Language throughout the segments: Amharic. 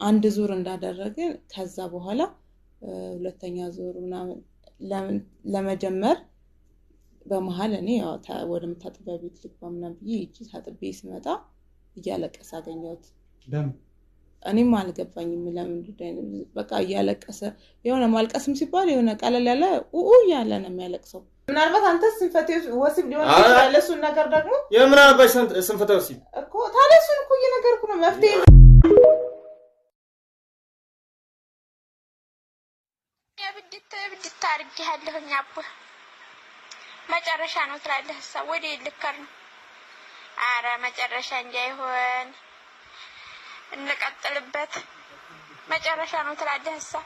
አንድ ዙር እንዳደረግን ከዛ በኋላ ሁለተኛ ዙር ምናምን ለመጀመር በመሃል እኔ ያው ወደ መታጠቢያ ቤት ልግባ ምናምን ብዬ እጂ ታጥቤ ስመጣ እያለቀሰ አገኘሁት እኔም አልገባኝም ለምን በቃ እያለቀሰ የሆነ ማልቀስም ሲባል የሆነ ቀለል ያለ ያለ ነው የሚያለቅሰው ምናልባት አንተ ስንፈቴው ወሲብ ሊሆን ይችላል እሱን ነገር ደግሞ የምናልባት ስንፈቴው ወሲብ እኮ ታዲያ እሱን እኮ እየነገርኩ ነው መፍትሄ ብድት አድርጌሃለሁኝ አባ መጨረሻ ነው ትላለህ ሰው ወዴ ልከር ነው አረ መጨረሻ እንዳይሆን እንቀጥልበት መጨረሻ ነው ትላለህ ሰው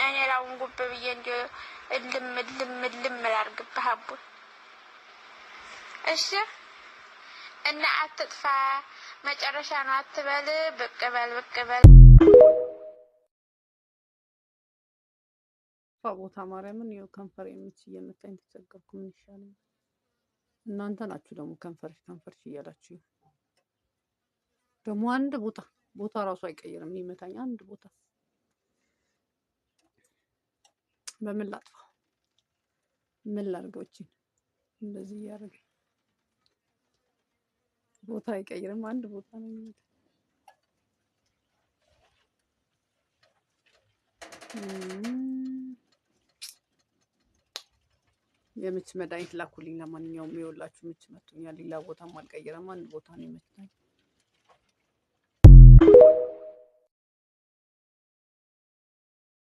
እኔ ላውን ጉብ ብዬ እንዲው እልም ላርግብህ አቡ እሺ እና አትጥፋ መጨረሻ ነው አትበል በቀበል ቦታ ማርያምን ነው ከንፈር የምትየመጣኝ ተሰገርኩ ምን ይሻላል እናንተ ናችሁ ደግሞ ከንፈርሽ እያላችሁ ደግሞ አንድ ቦታ ራሱ አይቀየርም ይመታኝ አንድ ቦታ በምን ላጥፋው ምን ላድርገው እቺ እንደዚህ ያረግ ቦታ አይቀየርም አንድ ቦታ ነው የሚመጣ የምች መድኃኒት ላኩልኝ ለማንኛውም ይወላችሁ ምች መቶኛል ሌላ ቦታም አልቀየረም አንድ ቦታ ነው የመታኝ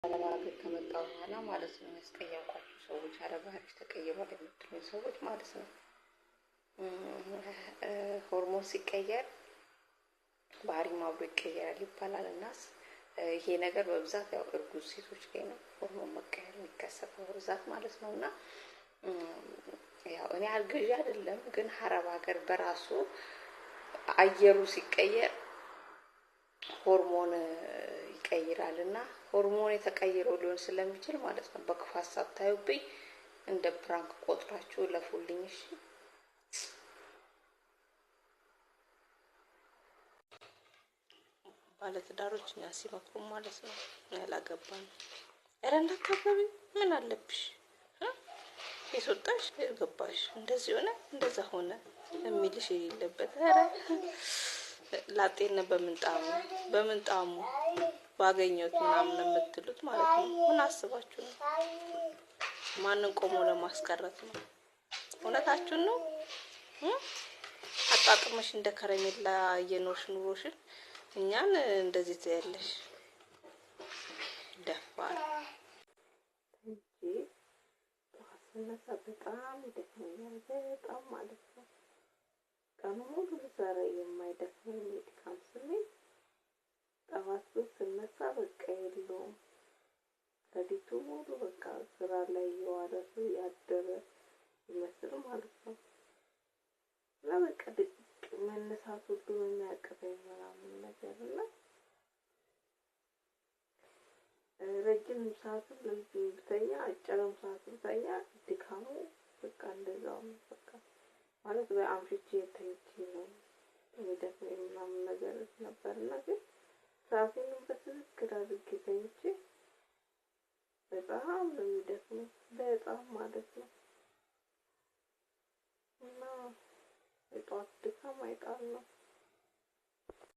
አለማገር ከመጣው በኋላ ማለት ነው ያስቀየምኳችሁ ሰዎች አረባሪሽ ተቀይሯል የምትሉኝ ሰዎች ማለት ነው ሆርሞን ሲቀየር ባህሪም አብሮ ይቀየራል ይባላልናስ ይሄ ነገር በብዛት ያው እርጉዝ ሴቶች ላይ ነው ሆርሞን መቀየር የሚከሰተው በብዛት ማለት ነውና ያው እኔ አልገዢ አይደለም ግን ሐረብ ሀገር በራሱ አየሩ ሲቀየር ሆርሞን ይቀይራልና ሆርሞን የተቀየረው ሊሆን ስለሚችል ማለት ነው በክፋት ሳታዩብኝ እንደ ፕራንክ ቆጥራችሁ ለፉልኝ እሺ ባለትዳሮች ሲመክሩ ማለት ነው ያላገባን እረንዳከበብ ምን አለብሽ ይሶጣሽ ገባሽ እንደዚህ ሆነ እንደዛ ሆነ የሚልሽ የሌለበት አረ ላጤነ በምንጣሙ ባገኘሁት ምናምን የምትሉት ማለት ነው ምን አስባችሁ ነው ማንን ቆሞ ለማስቀረት ነው እውነታችሁን ነው አጣጥመሽ እንደ ከረሜላ የኖርሽ ኑሮሽን እኛን እንደዚህ ትያለሽ ደፋር እነሳ በጣም ይደክመኛል በጣም ማለት ነው ቀኑን ልሰራ የማይደክመኝ ድካም ስሜት ጠዋት ስነሳ በቃ የለውም ለዲቱ ሙሉ በቃ ስራ ላይ የዋለሱ ያደረ ይመስል ማለት ነው ለበቃ መነሳት ሁሉ የሚያቅተኝ ምናምን ነገር እና ረጅም ሰዓት ለብተኛ አጭርም ሰዓት ብተኛ ድካሙ በቃ እንደዛው በቃ ማለት በአምሽቼ ተይቼ ነው ወደዚህ ምናምን ነገር ነበርና ግን ሰዓቴን በትክክል አድርጌ ተይቼ በጣም ነው የሚደክመው በጣም ማለት ነው እና የጧት ድካም አይጣል ነው